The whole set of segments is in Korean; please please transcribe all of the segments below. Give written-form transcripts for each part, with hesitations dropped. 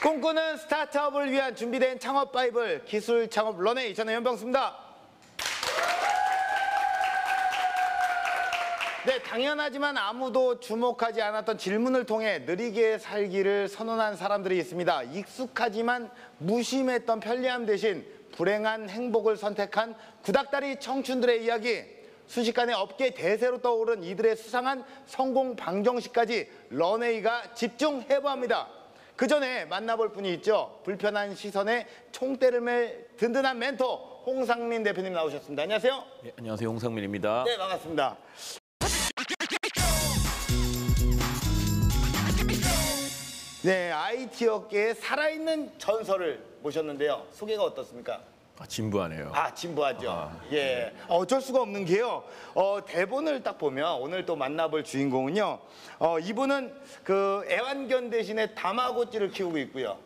꿈꾸는 스타트업을 위한 준비된 창업 바이블 기술 창업 런웨이, 저는 연병수입니다. 네, 당연하지만 아무도 주목하지 않았던 질문을 통해 느리게 살기를 선언한 사람들이 있습니다. 익숙하지만 무심했던 편리함 대신 불행한 행복을 선택한 구닥다리 청춘들의 이야기, 순식간에 업계 대세로 떠오른 이들의 수상한 성공 방정식까지 런웨이가 집중해보합니다. 그 전에 만나볼 분이 있죠. 불편한 시선에 총대를 맬 든든한 멘토 홍상민 대표님 나오셨습니다. 안녕하세요. 네, 안녕하세요. 홍상민입니다. 네, 반갑습니다. 네, IT 업계의 살아있는 전설을 모셨는데요. 소개가 어떻습니까? 진부하네요. 진부하죠. 예, 어쩔 수가 없는 게요. 대본을 딱 보면 오늘 또 만나볼 주인공은요. 이분은 그 애완견 대신에 다마고찌를 키우고 있고요.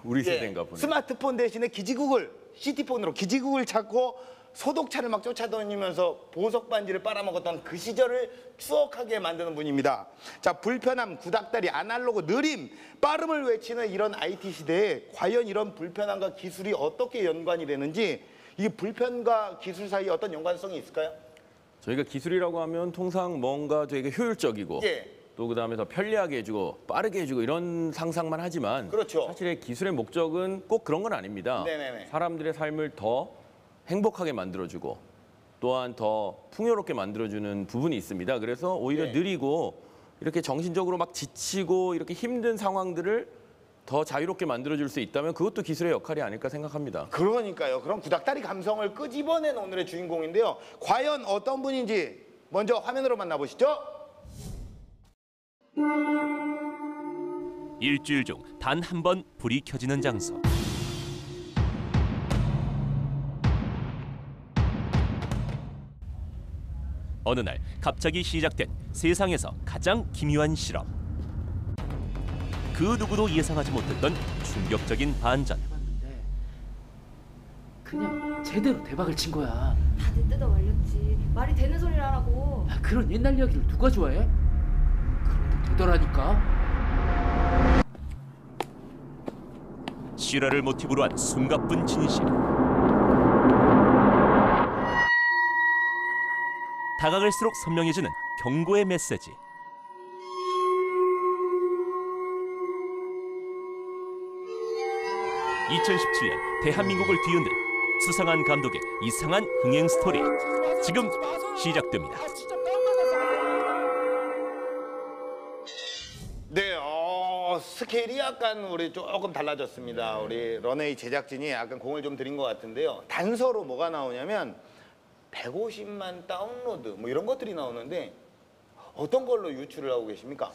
우리 세대인가 보네. 스마트폰 대신에 기지국을, 시티폰으로 기지국을 찾고 소독차를 막 쫓아다니면서 보석 반지를 빨아먹었던 그 시절을 추억하게 만드는 분입니다. 자, 불편함, 구닥다리, 아날로그, 느림, 빠름을 외치는 이런 IT 시대에 과연 이런 불편함과 기술이 어떻게 연관이 되는지, 이 불편과 기술 사이에 어떤 연관성이 있을까요? 저희가 기술이라고 하면 통상 뭔가 되게 효율적이고 또 그다음에 더 편리하게 해주고 빠르게 해주고 이런 상상만 하지만 그렇죠. 사실 기술의 목적은 꼭 그런 건 아닙니다. 네네네. 사람들의 삶을 더 행복하게 만들어주고 또한 더 풍요롭게 만들어주는 부분이 있습니다. 그래서 오히려 느리고 이렇게 정신적으로 막 지치고 이렇게 힘든 상황들을 더 자유롭게 만들어줄 수 있다면 그것도 기술의 역할이 아닐까 생각합니다. 그러니까요. 그런 구닥다리 감성을 끄집어낸 오늘의 주인공인데요. 과연 어떤 분인지 먼저 화면으로 만나보시죠. 일주일 중 단 한 번 불이 켜지는 장소. 어느 날 갑자기 시작된 세상에서 가장 기묘한 실험. 그 누구도 예상하지 못했던 충격적인 반전. 그냥 제대로 대박을 친 거야. 다들 뜯어 말렸지. 말이 되는 소리를 하라고. 그런 옛날 이야기를 누가 좋아해? 그래도 되더라니까. 실화를 모티브로 한 숨가쁜 진실. 다가갈수록 선명해지는 경고의 메시지. (2017년) 대한민국을 뒤흔든 수상한 감독의 이상한 흥행 스토리 지금 시작됩니다. 네, 스케일이 약간 우리 조금 달라졌습니다. 우리 런웨이 제작진이 약간 공을 좀 들인 것 같은데요. 단서로 뭐가 나오냐면 150만 다운로드 뭐 이런 것들이 나오는데 어떤 걸로 유출을 하고 계십니까?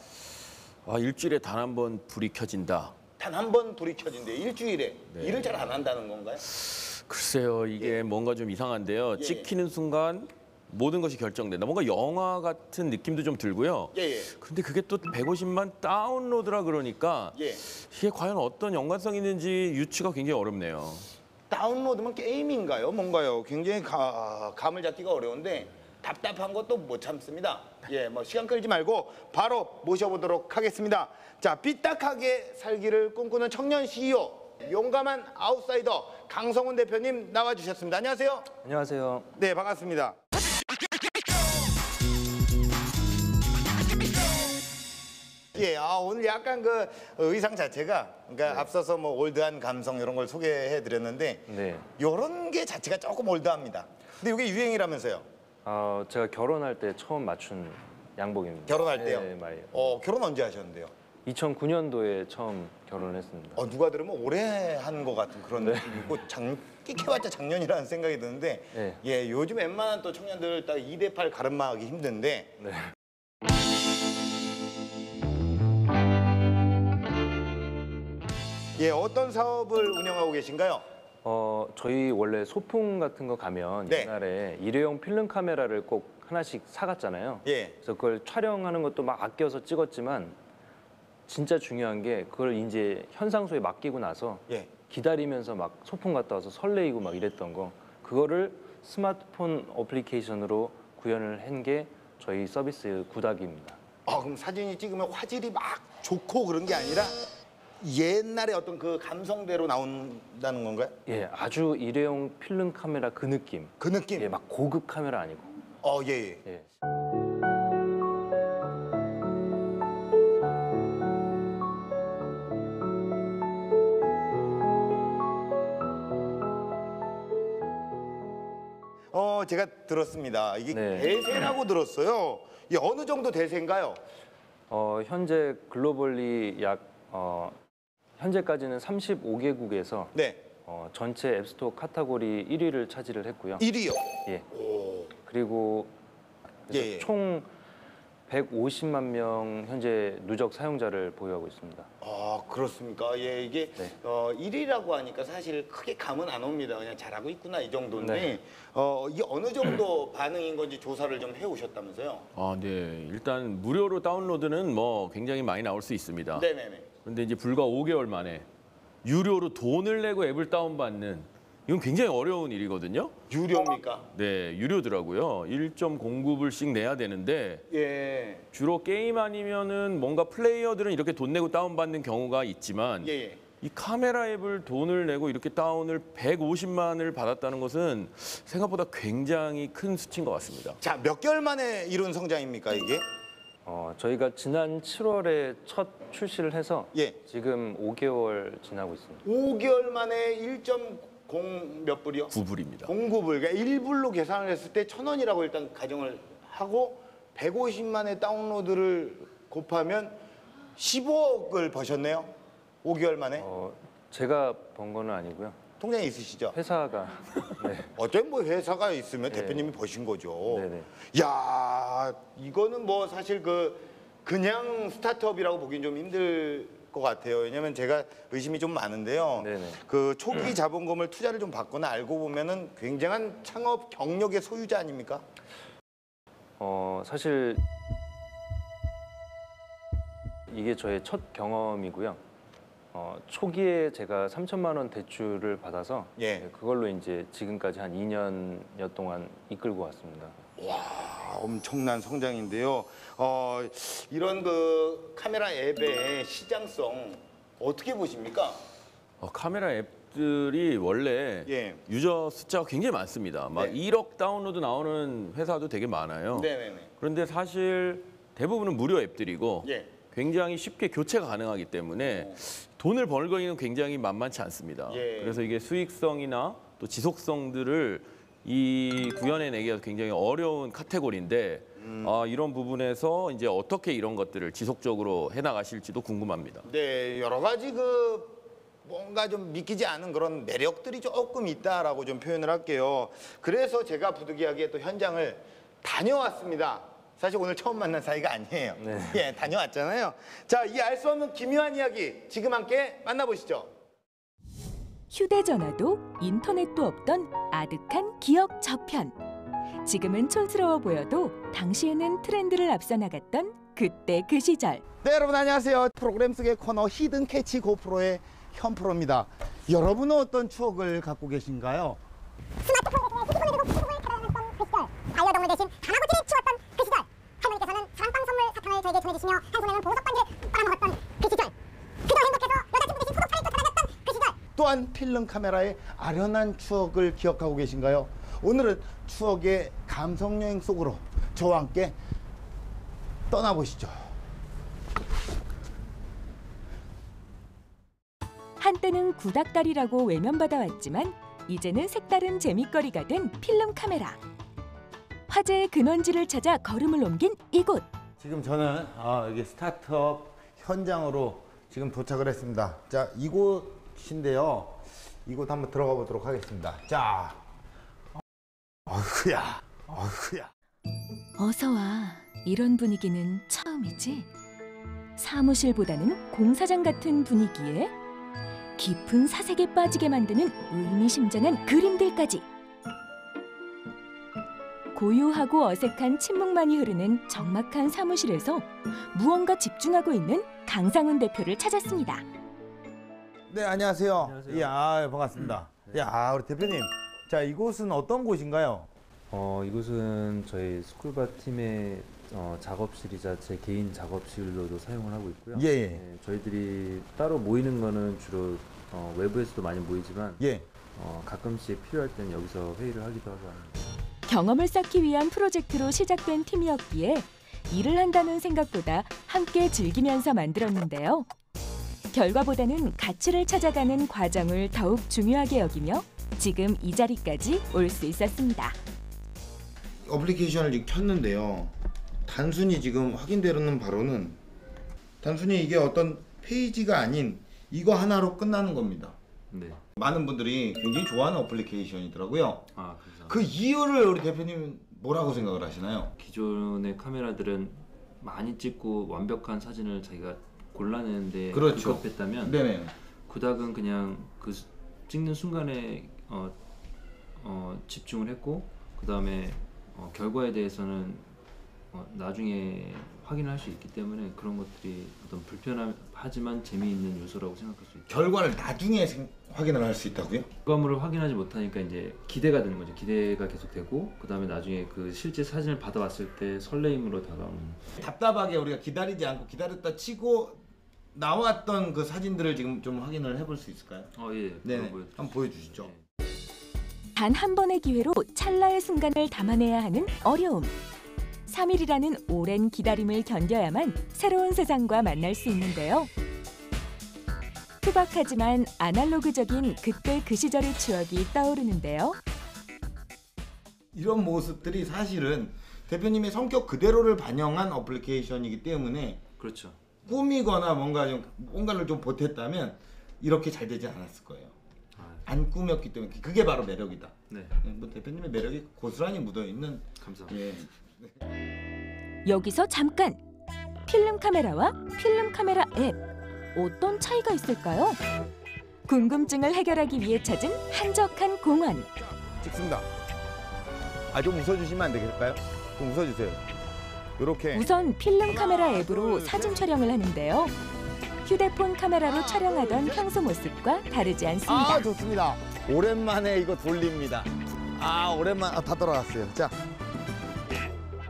일주일에 단 한 번 불이 켜진다. 단 한 번 불이 켜진대 일주일에. 일을 잘 안 한다는 건가요? 글쎄요, 이게 뭔가 좀 이상한데요. 찍히는 순간 모든 것이 결정된다. 뭔가 영화 같은 느낌도 좀 들고요. 그런데 그게 또 150만 다운로드라 그러니까 이게 과연 어떤 연관성이 있는지 유추가 굉장히 어렵네요. 다운로드면 게임인가요? 뭔가요? 굉장히 감을 잡기가 어려운데 답답한 것도 못 참습니다. 뭐 시간 끌지 말고 바로 모셔보도록 하겠습니다. 자, 삐딱하게 살기를 꿈꾸는 청년 CEO, 용감한 아웃사이더 강성훈 대표님 나와주셨습니다. 안녕하세요. 안녕하세요. 네, 반갑습니다. 오늘 약간 그 의상 자체가 그러니까 앞서서 뭐 올드한 감성 이런 걸 소개해 드렸는데 이런 게 자체가 조금 올드합니다. 근데 이게 유행이라면서요? 제가 결혼할 때 처음 맞춘 양복입니다. 결혼할 때요? 네, 맞아요. 결혼 언제 하셨는데요? 2009년도에 처음 결혼했습니다. 누가 들으면 오래 한 것 같은 그런 느낌이고 끼켜봤자 작년이라는 생각이 드는데 요즘 웬만한 또 청년들 딱 2대8 가름막하기 힘든데 어떤 사업을 운영하고 계신가요? 저희 원래 소풍 같은 거 가면 옛날에 일회용 필름 카메라를 꼭 하나씩 사갔잖아요. 그래서 그걸 촬영하는 것도 막 아껴서 찍었지만 진짜 중요한 게 그걸 이제 현상소에 맡기고 나서 기다리면서 막 소풍 갔다 와서 설레이고 막 이랬던 거, 그거를 스마트폰 어플리케이션으로 구현을 한 게 저희 서비스 구닥입니다. 그럼 사진이 찍으면 화질이 막 좋고 그런 게 아니라 옛날에 어떤 그 감성대로 나온다는 건가요? 예, 아주 일회용 필름 카메라 그 느낌. 그 느낌? 예, 막 고급 카메라 아니고. 예. 예. 제가 들었습니다. 이게 네. 대세라고 들었어요. 이게 어느 정도 대세인가요? 현재 글로벌리 현재까지는 35개국에서 네. 전체 앱스토어 카테고리 1위를 차지를 했고요. 1위요. 예. 오. 그리고 그래서 예. 총 150만 명 현재 누적 사용자를 보유하고 있습니다. 그렇습니까? 예, 이게 네. 1위라고 하니까 사실 크게 감은 안 옵니다. 그냥 잘하고 있구나 이 정도인데 네. 이게 어느 정도 반응인 건지 조사를 좀 해오셨다면서요? 네. 일단 무료로 다운로드는 뭐 굉장히 많이 나올 수 있습니다. 네네네. 그런데 이제 불과 5개월 만에 유료로 돈을 내고 앱을 다운받는 이건 굉장히 어려운 일이거든요. 유료입니까? 네, 유료더라고요. 1.09불씩 내야 되는데 예. 주로 게임 아니면은 뭔가 플레이어들은 이렇게 돈 내고 다운받는 경우가 있지만 예. 이 카메라 앱을 돈을 내고 이렇게 다운을 150만을 받았다는 것은 생각보다 굉장히 큰 수치인 것 같습니다. 자, 몇 개월 만에 이룬 성장입니까 이게? 저희가 지난 7월에 첫 출시를 해서 예. 지금 5개월 지나고 있습니다. 5개월 만에 1.0 몇 불이요? 9불입니다. 09불. 그러니까 1불로 계산을 했을 때 1,000원이라고 일단 가정을 하고 150만의 다운로드를 곱하면 15억을 버셨네요. 5개월 만에. 제가 번 거는 아니고요. 통장에 있으시죠? 회사가 네. 어떤 뭐 회사가 있으면 네. 대표님이 버신 거죠. 네네. 야, 이거는 뭐 사실 그냥 스타트업이라고 보기엔 좀 힘들 것 같아요. 왜냐면 제가 의심이 좀 많은데요. 네네. 그 초기 자본금을 투자를 좀 받거나 알고 보면은 굉장한 창업 경력의 소유자 아닙니까? 사실 이게 저의 첫 경험이고요. 초기에 제가 3천만 원 대출을 받아서 예. 그걸로 이제 지금까지 한 2년여 동안 이끌고 왔습니다. 엄청난 성장인데요. 이런 그 카메라 앱의 시장성 어떻게 보십니까? 카메라 앱들이 원래 예. 유저 숫자가 굉장히 많습니다. 막 네. 1억 다운로드 나오는 회사도 되게 많아요. 네네네. 그런데 사실 대부분은 무료 앱들이고 예. 굉장히 쉽게 교체가 가능하기 때문에 돈을 벌기는 굉장히 만만치 않습니다. 예. 그래서 이게 수익성이나 또 지속성들을 이 구현해내기가 굉장히 어려운 카테고리인데 이런 부분에서 이제 어떻게 이런 것들을 지속적으로 해나가실지도 궁금합니다. 네, 여러 가지 뭔가 좀 믿기지 않은 그런 매력들이 조금 있다라고 좀 표현을 할게요. 그래서 제가 부득이하게 또 현장을 다녀왔습니다. 사실 오늘 처음 만난 사이가 아니에요. 네. 예, 다녀왔잖아요. 자, 이 알 수 없는 기묘한 이야기 지금 함께 만나보시죠. 휴대전화도 인터넷도 없던 아득한 기억 저편. 지금은 촌스러워 보여도 당시에는 트렌드를 앞서 나갔던 그때 그 시절. 네, 여러분 안녕하세요. 프로그램 속의 코너 히든 캐치 고프로의 현프로입니다. 여러분은 어떤 추억을 갖고 계신가요? 반려동물 대신 다마고치를 키웠던 그 시절. 할머니께서는 장빵 선물 사탕을 저에게 전해주시며 한 손에는 보석 반지를 빨아먹었던 그 시절. 그저 행복해서 여자친구 대신 소독차를 쫓아다녔던 그 시절. 또한 필름 카메라의 아련한 추억을 기억하고 계신가요? 오늘은 추억의 감성 여행 속으로 저와 함께 떠나보시죠. 한때는 구닥다리라고 외면받아왔지만 이제는 색다른 재밌거리가 된 필름 카메라. 화제의 근원지를 찾아 걸음을 옮긴 이곳. 지금 저는 여기 스타트업 현장으로 지금 도착을 했습니다. 자, 이곳인데요. 이곳 한번 들어가 보도록 하겠습니다. 자, 어휴야. 어서 와. 이런 분위기는 처음이지. 사무실보다는 공사장 같은 분위기에 깊은 사색에 빠지게 만드는 의미심장한 그림들까지. 고요하고 어색한 침묵만이 흐르는 적막한 사무실에서 무언가 집중하고 있는 강상훈 대표를 찾았습니다. 네, 안녕하세요. 안녕하세요. 야, 반갑습니다. 야, 우리 대표님. 자, 이곳은 어떤 곳인가요? 이곳은 저희 스쿨바 팀의 작업실이자 제 개인 작업실로도 사용을 하고 있고요. 예. 네, 저희들이 따로 모이는 거는 주로 외부에서도 많이 모이지만 예. 가끔씩 필요할 때는 여기서 회의를 하기도 하고 합니다. 경험을 쌓기 위한 프로젝트로 시작된 팀이었기에 일을 한다는 생각보다 함께 즐기면서 만들었는데요. 결과보다는 가치를 찾아가는 과정을 더욱 중요하게 여기며 지금 이 자리까지 올 수 있었습니다. 어플리케이션을 지금 켰는데요. 단순히 지금 확인되는 바로는 단순히 이게 어떤 페이지가 아닌 이거 하나로 끝나는 겁니다. 네. 많은 분들이 굉장히 좋아하는 어플리케이션이더라고요. 감사합니다. 그 이유를 우리 대표님 뭐라고 생각을 하시나요? 기존의 카메라들은 많이 찍고 완벽한 사진을 자기가 골라내는데 그렇죠. 급급했다면 네네. 구닥은 그냥 그 찍는 순간에 집중을 했고 그 다음에 결과에 대해서는 나중에 확인을 할 수 있기 때문에 그런 것들이 어떤 불편하지만 재미있는 요소라고 생각할 수 있죠. 결과를 나중에 확인을 할 수 있다고요? 결과물을 확인하지 못하니까 이제 기대가 되는 거죠. 기대가 계속되고 그 다음에 나중에 그 실제 사진을 받아왔을 때 설레임으로 다가오는. 답답하게 우리가 기다리지 않고 기다렸다 치고 나왔던 그 사진들을 지금 좀 확인을 해볼 수 있을까요? 예. 네네. 한번 보여주시죠. 단 한 번의 기회로 찰나의 순간을 담아내야 하는 어려움. 3일이라는 오랜 기다림을 견뎌야만 새로운 세상과 만날 수 있는데요. 투박하지만 아날로그적인 그때 그 시절의 추억이 떠오르는데요. 이런 모습들이 사실은 대표님의 성격 그대로를 반영한 어플리케이션이기 때문에 그렇죠. 꾸미거나 뭔가를 좀 보탰다면 이렇게 잘 되지 않았을 거예요. 안 꾸몄기 때문에 그게 바로 매력이다. 네. 뭐 대표님의 매력이 고스란히 묻어있는. 감사합니다. 예. 여기서 잠깐! 필름 카메라와 필름 카메라 앱, 어떤 차이가 있을까요? 궁금증을 해결하기 위해 찾은 한적한 공원. 찍습니다. 좀 웃어주시면 안 될까요? 좀 웃어주세요. 이렇게. 우선 필름 카메라 앱으로 사진 촬영을 하는데요. 휴대폰 카메라로 촬영하던 평소 모습과 다르지 않습니다. 좋습니다. 오랜만에 이거 돌립니다. 다 돌아갔어요. 자.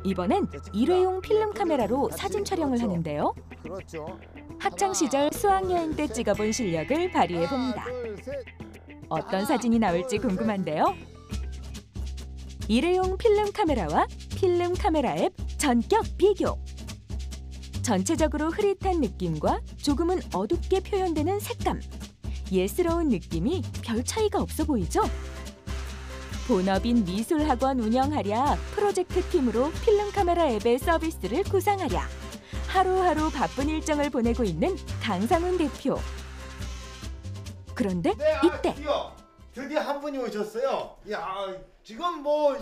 이번엔 일회용 필름 카메라로 사진 촬영을 하는데요. 그렇죠. 학창 시절 수학여행 때 찍어본 실력을 발휘해 봅니다. 어떤 사진이 나올지 궁금한데요. 일회용 필름 카메라와 필름 카메라 앱 전격 비교. 전체적으로 흐릿한 느낌과 조금은 어둡게 표현되는 색감. 예스러운 느낌이 별 차이가 없어 보이죠? 본업인 미술학원 운영하랴, 프로젝트 팀으로 필름 카메라 앱의 서비스를 구상하랴. 하루하루 바쁜 일정을 보내고 있는 강상훈 대표. 그런데 이때 드디어 한 분이 오셨어요. 지금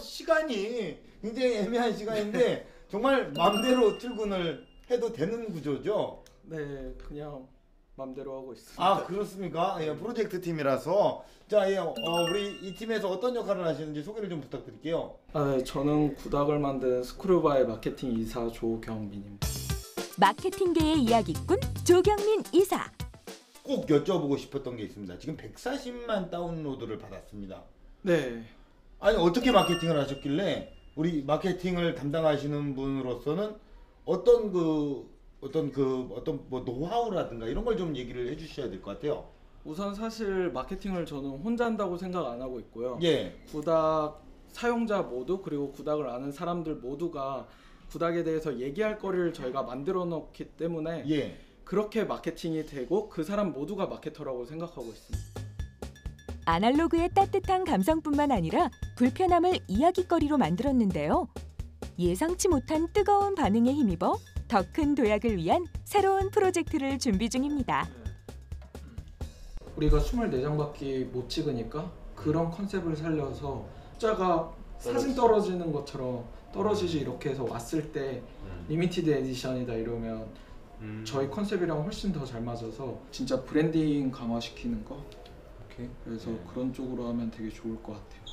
시간이 굉장히 애매한 시간인데 정말 마음대로 출근을 해도 되는 구조죠? 네, 그냥 맘대로 하고 있습니다. 그렇습니까? 프로젝트 팀이라서. 자, 우리 이 팀에서 어떤 역할을 하시는지 소개를 좀 부탁드릴게요. 네, 저는 구닥을 만든 스크루바의 마케팅 이사 조경민입니다. 마케팅계의 이야기꾼 조경민 이사. 꼭 여쭤보고 싶었던 게 있습니다. 지금 140만 다운로드를 받았습니다. 네. 어떻게 마케팅을 하셨길래 우리 마케팅을 담당하시는 분으로서는 어떤 노하우라든가 이런 걸 좀 얘기를 해주셔야 될 것 같아요. 우선 사실 마케팅을 저는 혼자 한다고 생각 안 하고 있고요. 예. 구닥 사용자 모두 그리고 구닥을 아는 사람들 모두가 구닥에 대해서 얘기할 거리를 저희가 만들어 놓기 때문에 그렇게 마케팅이 되고 그 사람 모두가 마케터라고 생각하고 있습니다. 아날로그의 따뜻한 감성뿐만 아니라 불편함을 이야깃거리로 만들었는데요. 예상치 못한 뜨거운 반응에 힘입어 더 큰 도약을 위한 새로운 프로젝트를 준비 중입니다. 우리가 24장밖에 못 찍으니까 그런 컨셉을 살려서 숫자가 사진 떨어지는 것처럼 떨어지지 이렇게 해서 왔을 때 리미티드 에디션이다 이러면 저희 컨셉이랑 훨씬 더 잘 맞아서 진짜 브랜딩 강화시키는 거 그래서 그런 쪽으로 하면 되게 좋을 것 같아요.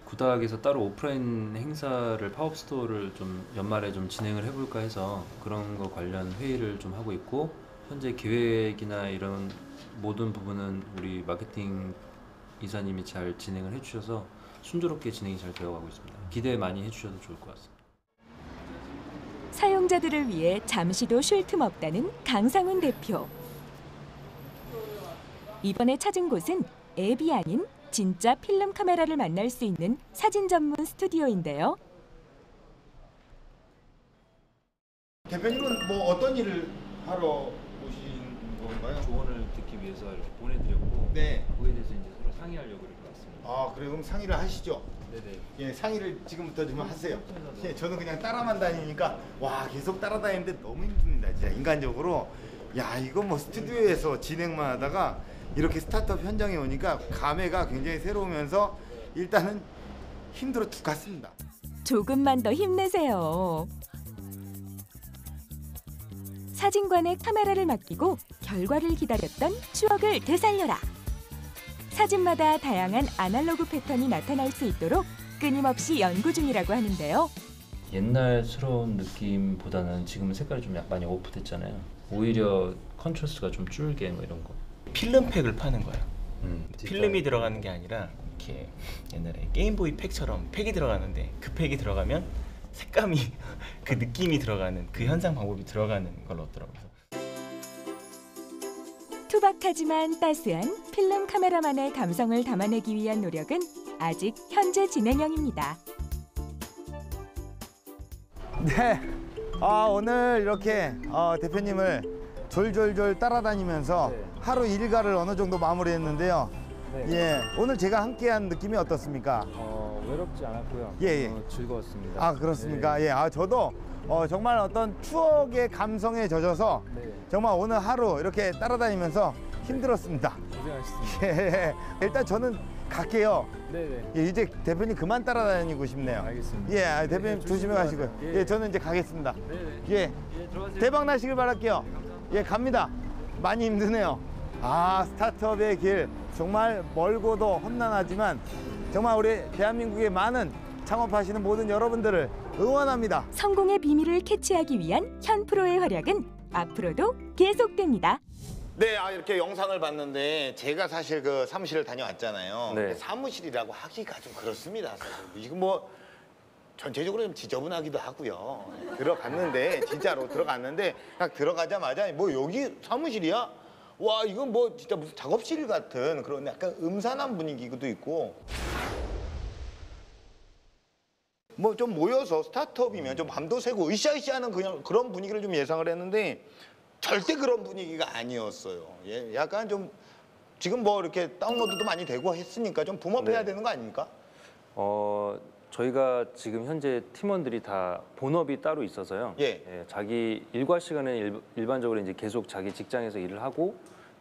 구닥에서 따로 오프라인 행사를 팝업 스토어를 좀 연말에 좀 진행을 해볼까 해서 그런 거 관련 회의를 좀 하고 있고 현재 계획이나 이런 모든 부분은 우리 마케팅 이사님이 잘 진행을 해주셔서 순조롭게 진행이 잘 되어가고 있습니다. 기대 많이 해주셔도 좋을 것 같습니다. 사용자들을 위해 잠시도 쉴 틈 없다는 강상훈 대표. 이번에 찾은 곳은 앱이 아닌 진짜 필름 카메라를 만날 수 있는 사진 전문 스튜디오인데요. 대표님은 뭐 어떤 일을 하러 오신 건가요? 조언을 듣기 위해서 이렇게 보내드렸고 네. 그거에 대해서 이제 서로 상의하려고 이렇게 왔습니다. 아, 그래 그럼 상의를 하시죠. 네네. 예, 상의를 지금부터 좀 하세요. 예, 저는 그냥 따라만 다니니까 와 계속 따라다니는데 너무 힘듭니다. 진짜 인간적으로. 야, 이거 뭐 스튜디오에서 진행만 하다가 이렇게 스타트업 현장에 오니까 감회가 굉장히 새로우면서 일단은 힘들어 죽겠습니다. 조금만 더 힘내세요. 사진관에 카메라를 맡기고 결과를 기다렸던 추억을 되살려라. 사진마다 다양한 아날로그 패턴이 나타날 수 있도록 끊임없이 연구 중이라고 하는데요. 옛날스러운 느낌보다는 지금은 색깔이 좀 많이 오프됐잖아요. 오히려 컨트라스트가 좀 줄게 뭐 이런 거. 필름팩을 파는 거예요. 진짜요? 필름이 들어가는 게 아니라 이렇게 옛날에 게임보이 팩처럼 팩이 들어가는데 그 팩이 들어가면 색감이 그 느낌이 들어가는 그 현상 방법이 들어가는 걸 넣더라고요. 투박하지만 따스한 필름 카메라만의 감성을 담아내기 위한 노력은 아직 현재 진행형입니다. 네. 오늘 이렇게 대표님을 졸졸졸 따라다니면서 하루 일과를 어느 정도 마무리했는데요. 예, 오늘 제가 함께한 느낌이 어떻습니까? 외롭지 않았고요. 예. 즐거웠습니다. 아, 그렇습니까? 예, 저도 정말 어떤 추억의 감성에 젖어서 정말 오늘 하루 이렇게 따라다니면서 힘들었습니다. 고생하셨습니다. 예, 일단 저는 갈게요. 네네. 예, 이제 대표님 그만 따라다니고 싶네요. 알겠습니다. 예, 대표님 조심히 가시고요. 예, 저는 이제 가겠습니다. 네네. 예, 들어가세요. 대박 나시길 바랄게요. 예, 갑니다. 많이 힘드네요. 스타트업의 길 정말 멀고도 험난하지만 정말 우리 대한민국의 많은 창업하시는 모든 여러분들을 응원합니다. 성공의 비밀을 캐치하기 위한 현 프로의 활약은 앞으로도 계속됩니다. 네, 이렇게 영상을 봤는데 제가 사실 그 사무실을 다녀왔잖아요. 네. 사무실이라고 하기가 좀 그렇습니다. 사실. 이거 뭐 전체적으로 좀 지저분하기도 하고요. 들어갔는데 진짜로 들어갔는데 딱 들어가자마자 뭐 여기 사무실이야? 와, 이건 뭐 진짜 무슨 작업실 같은 그런 약간 음산한 분위기도 있고. 뭐 좀 모여서 스타트업이면 좀 밤도 새고 으쌰으쌰하는 그냥 그런 분위기를 좀 예상을 했는데 절대 그런 분위기가 아니었어요. 예, 약간 좀 지금 뭐 이렇게 다운로드도 많이 되고 했으니까 좀 붐업해야 되는 거 아닙니까? 저희가 지금 현재 팀원들이 다 본업이 따로 있어서요. 자기 일과 시간에 일반적으로 이제 계속 자기 직장에서 일을 하고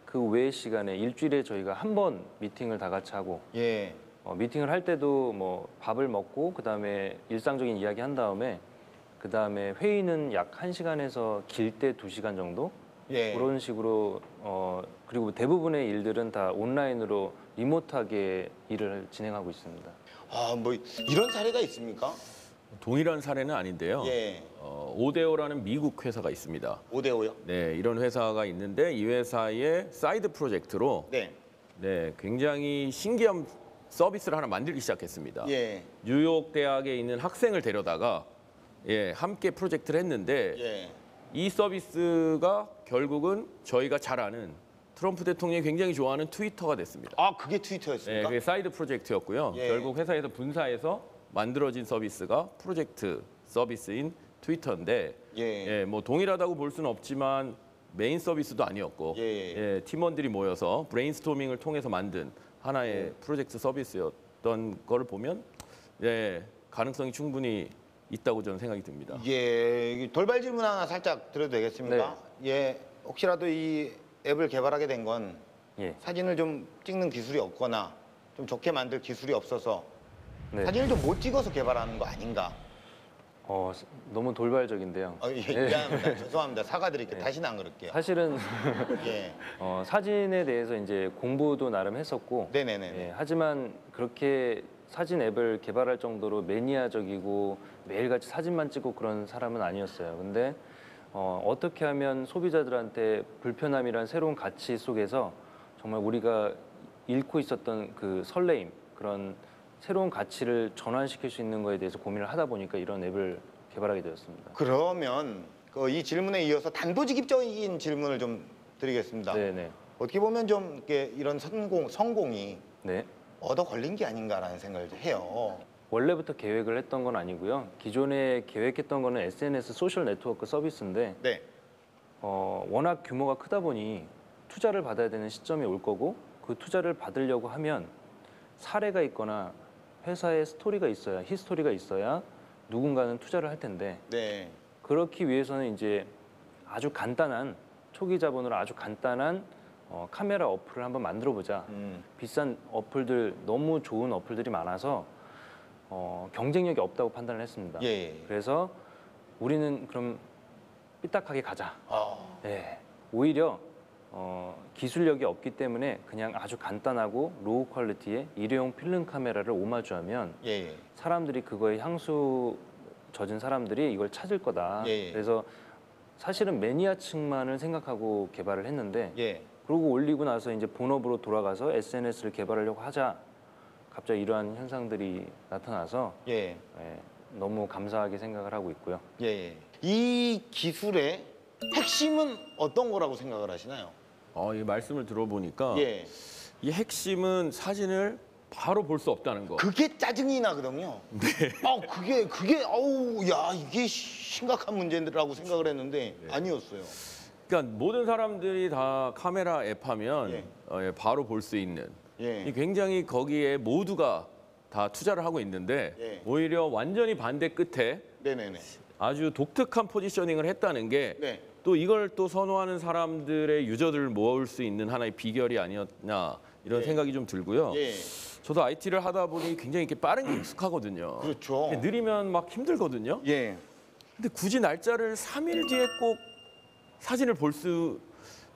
그 외의 시간에 일주일에 저희가 한 번 미팅을 다 같이 하고 미팅을 할 때도 뭐 밥을 먹고 그다음에 일상적인 이야기 한 다음에 그다음에 회의는 약 1시간에서 길 때 2시간 정도 그런 식으로 그리고 대부분의 일들은 다 온라인으로 리모트하게 일을 진행하고 있습니다. 뭐 이런 사례가 있습니까? 동일한 사례는 아닌데요. 오데오라는 미국 회사가 있습니다. 오데오요? 네, 이런 회사가 있는데 이 회사의 사이드 프로젝트로 굉장히 신기한 서비스를 하나 만들기 시작했습니다. 뉴욕 대학에 있는 학생을 데려다가 함께 프로젝트를 했는데 이 서비스가 결국은 저희가 잘 아는 트럼프 대통령이 굉장히 좋아하는 트위터가 됐습니다. 그게 트위터였습니까? 네, 그게 사이드 프로젝트였고요. 결국 회사에서 분사해서 만들어진 서비스가 프로젝트 서비스인 트위터인데 뭐 동일하다고 볼 수는 없지만 메인 서비스도 아니었고 팀원들이 모여서 브레인스토밍을 통해서 만든 하나의 프로젝트 서비스였던 걸 보면 가능성이 충분히 있다고 저는 생각이 듭니다. 돌발 질문 하나 살짝 드려도 되겠습니까? 혹시라도 이 앱을 개발하게 된 건 사진을 좀 찍는 기술이 없거나 좀 좋게 만들 기술이 없어서 사진을 좀 못 찍어서 개발하는 거 아닌가? 너무 돌발적인데요. 미안합니다. 죄송합니다. 사과드릴게요. 다시는 안 그럴게요. 사실은 사진에 대해서 이제 공부도 나름 했었고 하지만 그렇게 사진 앱을 개발할 정도로 매니아적이고 매일같이 사진만 찍고 그런 사람은 아니었어요. 근데 어떻게 하면 소비자들한테 불편함이란 새로운 가치 속에서 정말 우리가 잃고 있었던 그 설레임, 그런 새로운 가치를 전환시킬 수 있는 거에 대해서 고민을 하다 보니까 이런 앱을 개발하게 되었습니다. 그러면 이 질문에 이어서 단도직입적인 질문을 좀 드리겠습니다. 네네. 어떻게 보면 좀 이렇게 이런 성공이 네. 얻어 걸린 게 아닌가라는 생각을 해요. 원래부터 계획을 했던 건 아니고요. 기존에 계획했던 거는 SNS 소셜 네트워크 서비스인데 네. 워낙 규모가 크다 보니 투자를 받아야 되는 시점이 올 거고 그 투자를 받으려고 하면 사례가 있거나 회사의 스토리가 있어야 히스토리가 있어야 누군가는 투자를 할 텐데 네. 그렇기 위해서는 이제 아주 간단한 초기 자본으로 아주 간단한 카메라 어플을 한번 만들어 보자. 비싼 어플들 너무 좋은 어플들이 많아서 경쟁력이 없다고 판단을 했습니다. 예. 그래서 우리는 그럼 삐딱하게 가자. 아. 네. 오히려 기술력이 없기 때문에 그냥 아주 간단하고 로우 퀄리티의 일회용 필름 카메라를 오마주하면 예. 사람들이 그거에 향수 젖은 사람들이 이걸 찾을 거다. 예. 그래서 사실은 매니아층만을 생각하고 개발을 했는데 예. 그러고 올리고 나서 이제 본업으로 돌아가서 SNS를 개발하려고 하자 갑자기 이러한 현상들이 나타나서 예. 너무 감사하게 생각을 하고 있고요. 예. 이 기술의 핵심은 어떤 거라고 생각을 하시나요? 이 말씀을 들어보니까 예. 이 핵심은 사진을 바로 볼 수 없다는 거. 그게 짜증이 나거든요. 네. 이게 심각한 문제라고 생각을 했는데 아니었어요. 그러니까 모든 사람들이 다 카메라 앱 하면 바로 볼 수 있는 굉장히 거기에 모두가 다 투자를 하고 있는데 오히려 완전히 반대 끝에 네네네. 아주 독특한 포지셔닝을 했다는 게 또 이걸 또 선호하는 사람들의 유저들을 모을 수 있는 하나의 비결이 아니었나 이런 생각이 좀 들고요. 저도 IT를 하다 보니 굉장히 이렇게 빠른 게 익숙하거든요. 그렇죠. 느리면 막 힘들거든요. 예. 근데 굳이 날짜를 3일 뒤에 꼭 사진을 볼 수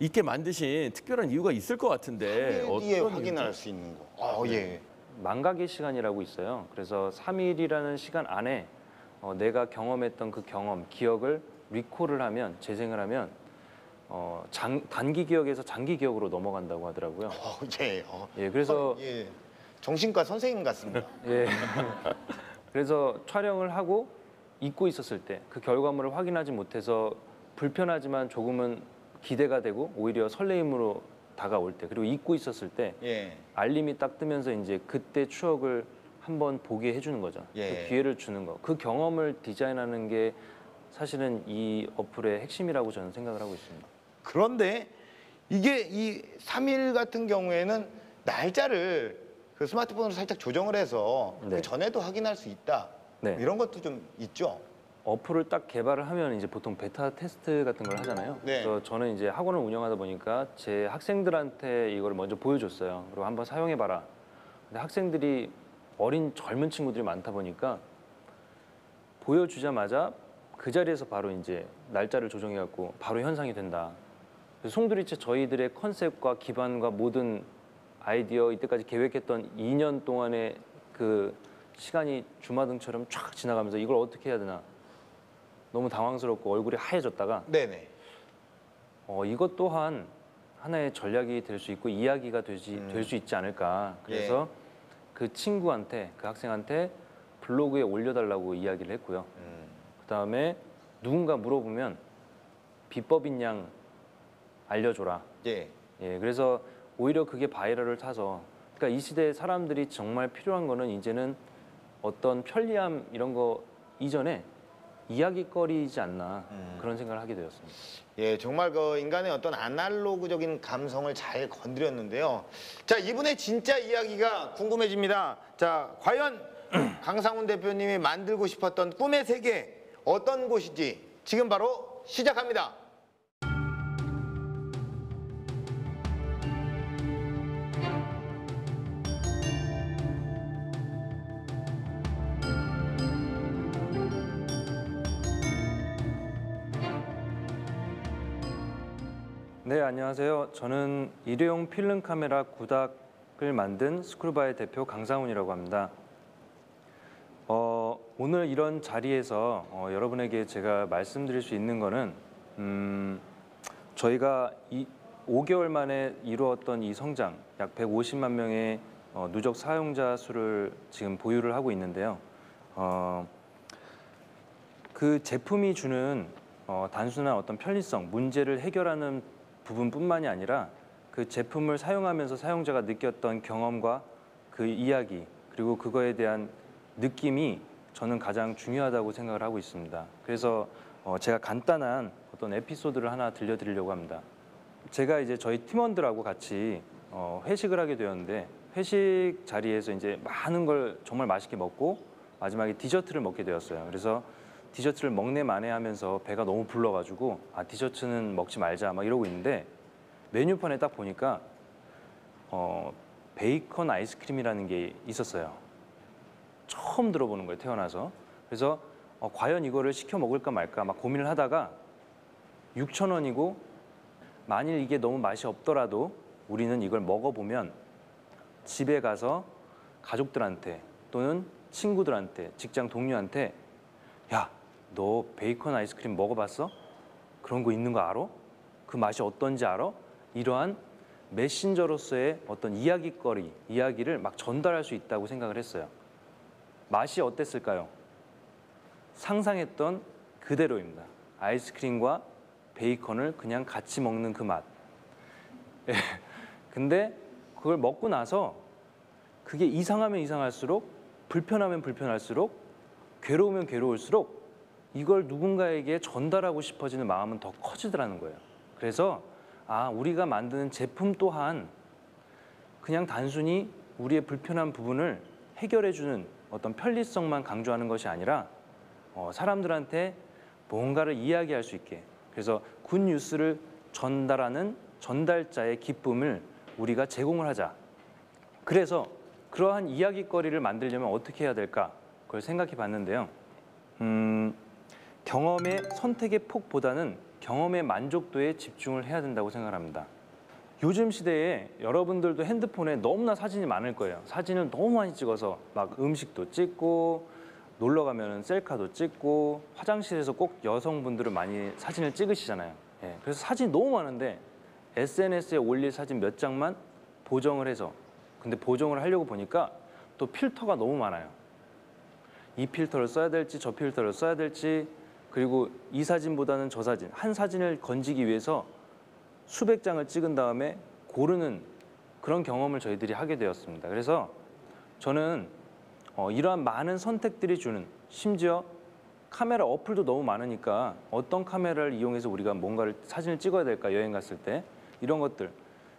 있게 만드신 특별한 이유가 있을 것 같은데 3일 뒤에 어떤 확인할 이유죠? 수 있는 거. 예. 망각의 시간이라고 있어요. 그래서 3일이라는 시간 안에 내가 경험했던 그 경험, 기억을 리콜을 하면, 재생을 하면 단기 기억에서 장기 기억으로 넘어간다고 하더라고요. 예, 그래서 정신과 선생님 같습니다. 예. 그래서 촬영을 하고 잊고 있었을 때 그 결과물을 확인하지 못해서 불편하지만 조금은 기대가 되고 오히려 설레임으로 다가올 때 그리고 잊고 있었을 때 알림이 딱 뜨면서 이제 그때 추억을 한번 보게 해주는 거죠. 그 기회를 주는 거. 그 경험을 디자인하는 게 사실은 이 어플의 핵심이라고 저는 생각을 하고 있습니다. 그런데 이게 이 3일 같은 경우에는 날짜를 그 스마트폰으로 살짝 조정을 해서 그 전에도 확인할 수 있다. 이런 것도 좀 있죠. 어플을 딱 개발을 하면 이제 보통 베타 테스트 같은 걸 하잖아요. 그래서 저는 이제 학원을 운영하다 보니까 제 학생들한테 이걸 먼저 보여줬어요. 그리고 한번 사용해봐라. 근데 학생들이 어린 젊은 친구들이 많다 보니까 보여주자마자 그 자리에서 바로 이제 날짜를 조정해갖고 바로 현상이 된다. 그래서 송두리째 저희들의 컨셉과 기반과 모든 아이디어 이때까지 계획했던 2년 동안의 그 시간이 주마등처럼 쫙 지나가면서 이걸 어떻게 해야 되나 너무 당황스럽고 얼굴이 하얘졌다가 이것 또한 하나의 전략이 될 수 있고 이야기가 될 수 있지 않을까. 그래서 그 친구한테 그 학생한테 블로그에 올려달라고 이야기를 했고요. 그다음에 누군가 물어보면 비법인 양 알려줘라. 그래서 오히려 그게 바이럴을 타서 그러니까 이 시대에 사람들이 정말 필요한 거는 이제는 어떤 편리함 이런 거 이전에 이야기거리이지 않나 그런 생각을 하게 되었습니다. 정말 그 인간의 어떤 아날로그적인 감성을 잘 건드렸는데요. 자, 이분의 진짜 이야기가 궁금해집니다. 자, 과연 강상훈 대표님이 만들고 싶었던 꿈의 세계 어떤 곳인지 지금 바로 시작합니다. 네, 안녕하세요. 저는 일회용 필름 카메라 구닥을 만든 스크루바의 대표 강상훈이라고 합니다. 오늘 이런 자리에서 여러분에게 제가 말씀드릴 수 있는 거는 저희가 5개월 만에 이루었던 이 성장, 약 150만 명의 누적 사용자 수를 지금 보유를 하고 있는데요. 그 제품이 주는 단순한 어떤 편리성, 문제를 해결하는 부분뿐만이 아니라 그 제품을 사용하면서 사용자가 느꼈던 경험과 그 이야기 그리고 그거에 대한 느낌이 저는 가장 중요하다고 생각을 하고 있습니다. 그래서 제가 간단한 어떤 에피소드를 하나 들려드리려고 합니다. 제가 이제 저희 팀원들하고 같이 회식을 하게 되었는데 회식 자리에서 이제 많은 걸 정말 맛있게 먹고 마지막에 디저트를 먹게 되었어요. 그래서 디저트를 먹네 마네 하면서 배가 너무 불러가지고 아 디저트는 먹지 말자 막 이러고 있는데 메뉴판에 딱 보니까 베이컨 아이스크림이라는 게 있었어요. 처음 들어보는 거예요, 태어나서. 그래서 과연 이거를 시켜 먹을까 말까 막 고민을 하다가 6,000원이고 만일 이게 너무 맛이 없더라도 우리는 이걸 먹어보면 집에 가서 가족들한테 또는 친구들한테 직장 동료한테 야, 너 베이컨 아이스크림 먹어봤어? 그런 거 있는 거 알아? 그 맛이 어떤지 알아? 이러한 메신저로서의 어떤 이야기거리, 이야기를 막 전달할 수 있다고 생각을 했어요. 맛이 어땠을까요? 상상했던 그대로입니다. 아이스크림과 베이컨을 그냥 같이 먹는 그 맛. 근데 그걸 먹고 나서 그게 이상하면 이상할수록 불편하면 불편할수록 괴로우면 괴로울수록 이걸 누군가에게 전달하고 싶어지는 마음은 더 커지더라는 거예요. 그래서 아, 우리가 만드는 제품 또한 그냥 단순히 우리의 불편한 부분을 해결해주는 어떤 편리성만 강조하는 것이 아니라 사람들한테 뭔가를 이야기할 수 있게 그래서 굿뉴스를 전달하는 전달자의 기쁨을 우리가 제공을 하자. 그래서 그러한 이야기거리를 만들려면 어떻게 해야 될까? 그걸 생각해 봤는데요. 경험의 선택의 폭보다는 경험의 만족도에 집중을 해야 된다고 생각합니다. 요즘 시대에 여러분들도 핸드폰에 너무나 사진이 많을 거예요. 사진을 너무 많이 찍어서 막 음식도 찍고 놀러 가면 셀카도 찍고 화장실에서 꼭 여성분들은 많이 사진을 찍으시잖아요. 예, 그래서 사진이 너무 많은데 SNS에 올릴 사진 몇 장만 보정을 해서 근데 보정을 하려고 보니까 또 필터가 너무 많아요. 이 필터를 써야 될지 저 필터를 써야 될지 그리고 이 사진보다는 저 사진 한 사진을 건지기 위해서 수백 장을 찍은 다음에 고르는 그런 경험을 저희들이 하게 되었습니다. 그래서 저는 이러한 많은 선택들이 주는 심지어 카메라 어플도 너무 많으니까 어떤 카메라를 이용해서 우리가 뭔가를 사진을 찍어야 될까 여행 갔을 때 이런 것들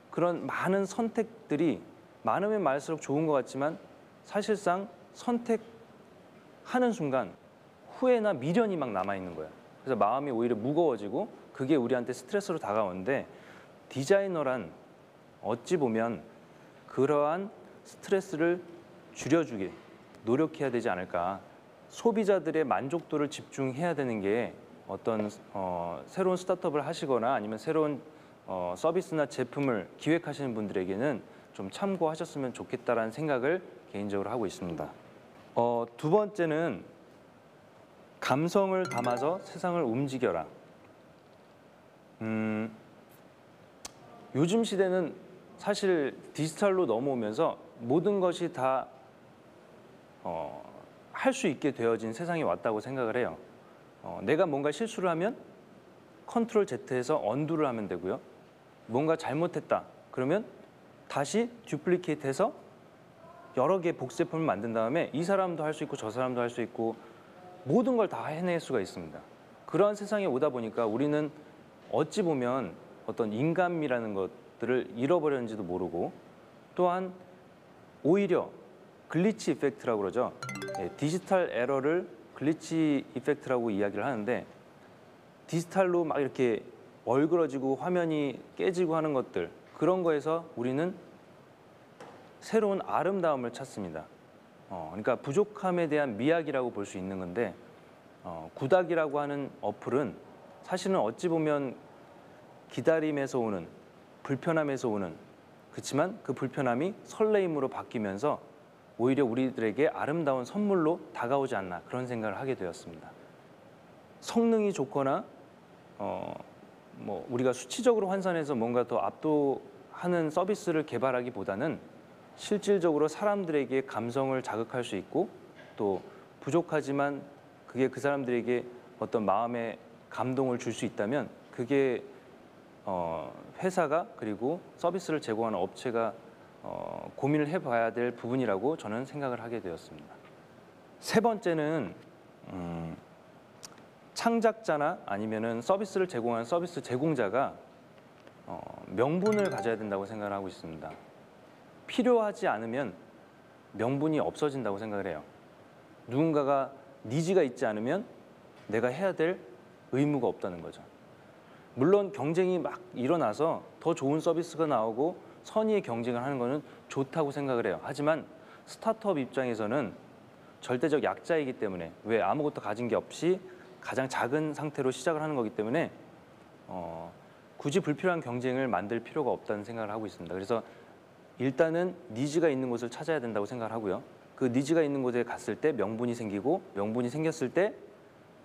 그런 많은 선택들이 많으면 많을수록 좋은 것 같지만 사실상 선택하는 순간 후회나 미련이 막 남아있는 거예요. 그래서 마음이 오히려 무거워지고 그게 우리한테 스트레스로 다가오는데 디자이너란 어찌 보면 그러한 스트레스를 줄여주게 노력해야 되지 않을까. 소비자들의 만족도를 집중해야 되는 게 어떤 새로운 스타트업을 하시거나 아니면 새로운 서비스나 제품을 기획하시는 분들에게는 좀 참고하셨으면 좋겠다라는 생각을 개인적으로 하고 있습니다. 두 번째는 감성을 담아서 세상을 움직여라. 요즘 시대는 사실 디지털로 넘어오면서 모든 것이 다 할 수 있게 되어진 세상이 왔다고 생각을 해요. 내가 뭔가 실수를 하면 컨트롤 Z에서 언두를 하면 되고요. 뭔가 잘못했다 그러면 다시 듀플리케이트해서 여러 개의 복제품을 만든 다음에 이 사람도 할 수 있고 저 사람도 할 수 있고 모든 걸 다 해낼 수가 있습니다. 그러한 세상에 오다 보니까 우리는 어찌 보면 어떤 인간미라는 것들을 잃어버렸는지도 모르고 또한 오히려 글리치 이펙트라고 그러죠. 디지털 에러를 글리치 이펙트라고 이야기를 하는데 디지털로 막 이렇게 얼그러지고 화면이 깨지고 하는 것들 그런 거에서 우리는 새로운 아름다움을 찾습니다. 그러니까 부족함에 대한 미학이라고 볼 수 있는 건데 구닥이라고 하는 어플은 사실은 어찌 보면 기다림에서 오는 불편함에서 오는 그렇지만 그 불편함이 설레임으로 바뀌면서 오히려 우리들에게 아름다운 선물로 다가오지 않나 그런 생각을 하게 되었습니다. 성능이 좋거나 뭐 우리가 수치적으로 환산해서 뭔가 더 압도하는 서비스를 개발하기보다는 실질적으로 사람들에게 감성을 자극할 수 있고 또 부족하지만 그게 그 사람들에게 어떤 마음의 감동을 줄 수 있다면 그게 회사가 그리고 서비스를 제공하는 업체가 고민을 해봐야 될 부분이라고 저는 생각을 하게 되었습니다. 세 번째는 창작자나 아니면은 서비스를 제공하는 서비스 제공자가 명분을 가져야 된다고 생각을 하고 있습니다. 필요하지 않으면 명분이 없어진다고 생각을 해요. 누군가가 니즈가 있지 않으면 내가 해야 될 의무가 없다는 거죠. 물론 경쟁이 막 일어나서 더 좋은 서비스가 나오고 선의의 경쟁을 하는 거는 좋다고 생각을 해요. 하지만 스타트업 입장에서는 절대적 약자이기 때문에 왜 아무것도 가진 게 없이 가장 작은 상태로 시작을 하는 거기 때문에 굳이 불필요한 경쟁을 만들 필요가 없다는 생각을 하고 있습니다. 그래서 일단은 니즈가 있는 곳을 찾아야 된다고 생각을 하고요. 그 니즈가 있는 곳에 갔을 때 명분이 생기고 명분이 생겼을 때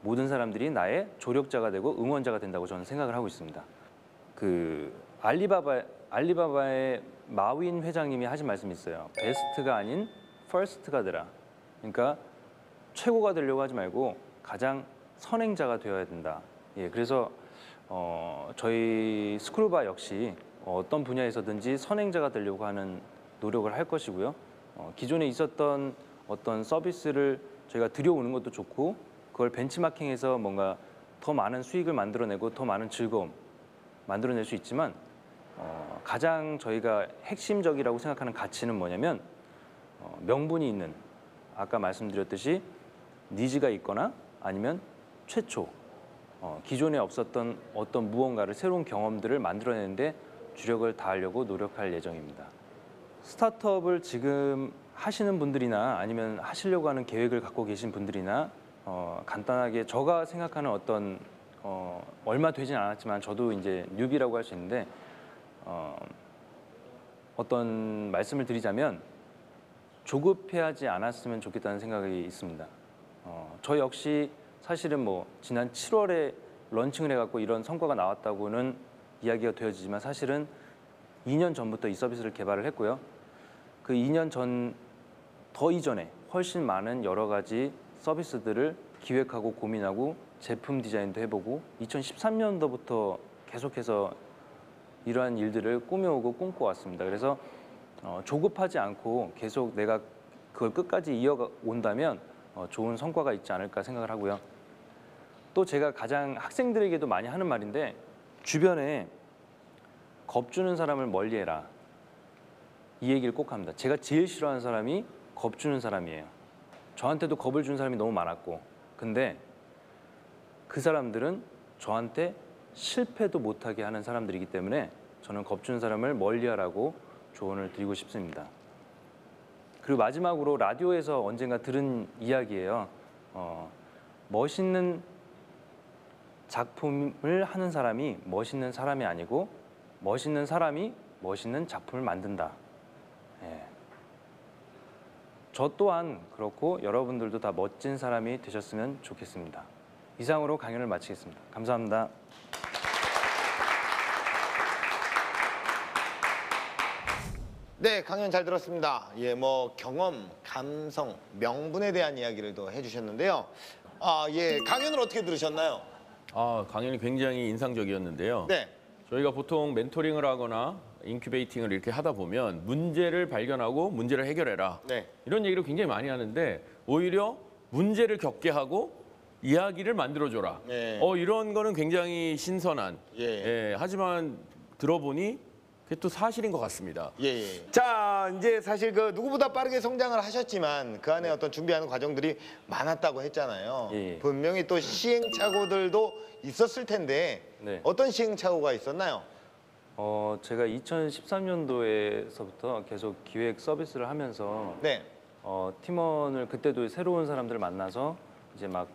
모든 사람들이 나의 조력자가 되고 응원자가 된다고 저는 생각을 하고 있습니다. 그 알리바바의 마윈 회장님이 하신 말씀이 있어요. 베스트가 아닌 퍼스트가 되라. 그러니까 최고가 되려고 하지 말고 가장 선행자가 되어야 된다. 예, 그래서 저희 스크루바 역시 어떤 분야에서든지 선행자가 되려고 하는 노력을 할 것이고요. 기존에 있었던 어떤 서비스를 저희가 들여오는 것도 좋고 그걸 벤치마킹해서 뭔가 더 많은 수익을 만들어내고 더 많은 즐거움 만들어낼 수 있지만 가장 저희가 핵심적이라고 생각하는 가치는 뭐냐면 명분이 있는 아까 말씀드렸듯이 니즈가 있거나 아니면 최초 기존에 없었던 어떤 무언가를 새로운 경험들을 만들어내는데 주력을 다하려고 노력할 예정입니다. 스타트업을 지금 하시는 분들이나 아니면 하시려고 하는 계획을 갖고 계신 분들이나 간단하게 제가 생각하는 어떤 얼마 되진 않았지만 저도 이제 뉴비라고 할 수 있는데 어떤 말씀을 드리자면 조급해하지 않았으면 좋겠다는 생각이 있습니다. 저 역시 사실은 뭐 지난 7월에 런칭을 해갖고 이런 성과가 나왔다고는 이야기가 되어지지만 사실은 2년 전부터 이 서비스를 개발을 했고요. 그 2년 전 더 이전에 훨씬 많은 여러 가지 서비스들을 기획하고 고민하고 제품 디자인도 해보고 2013년도부터 계속해서 이러한 일들을 꾸며오고 꿈꿔왔습니다. 그래서 조급하지 않고 계속 내가 그걸 끝까지 이어온다면 좋은 성과가 있지 않을까 생각을 하고요. 또 제가 가장 학생들에게도 많이 하는 말인데 주변에 겁주는 사람을 멀리해라. 이 얘기를 꼭 합니다. 제가 제일 싫어하는 사람이 겁주는 사람이에요. 저한테도 겁을 준 사람이 너무 많았고 근데 그 사람들은 저한테 실패도 못하게 하는 사람들이기 때문에 저는 겁주는 사람을 멀리하라고 조언을 드리고 싶습니다. 그리고 마지막으로 라디오에서 언젠가 들은 이야기예요. 멋있는 작품을 하는 사람이 멋있는 사람이 아니고 멋있는 사람이 멋있는 작품을 만든다. 예. 저 또한 그렇고 여러분들도 다 멋진 사람이 되셨으면 좋겠습니다. 이상으로 강연을 마치겠습니다. 감사합니다. 네, 강연 잘 들었습니다. 예, 뭐 경험, 감성, 명분에 대한 이야기를 또 해주셨는데요. 예, 강연을 어떻게 들으셨나요? 강연이 굉장히 인상적이었는데요. 네. 저희가 보통 멘토링을 하거나 인큐베이팅을 이렇게 하다 보면 문제를 발견하고 문제를 해결해라. 네. 이런 얘기를 굉장히 많이 하는데 오히려 문제를 겪게 하고 이야기를 만들어줘라. 네. 이런 거는 굉장히 신선한. 예. 하지만 들어보니 그게 또 사실인 것 같습니다. 예. 자, 이제 사실 그 누구보다 빠르게 성장을 하셨지만 그 안에 어떤 준비하는 과정들이 많았다고 했잖아요. 예. 분명히 또 시행착오들도 있었을 텐데 네. 어떤 시행착오가 있었나요? 제가 2013년도에서부터 계속 기획 서비스를 하면서 네. 팀원을 그때도 새로운 사람들을 만나서 이제 막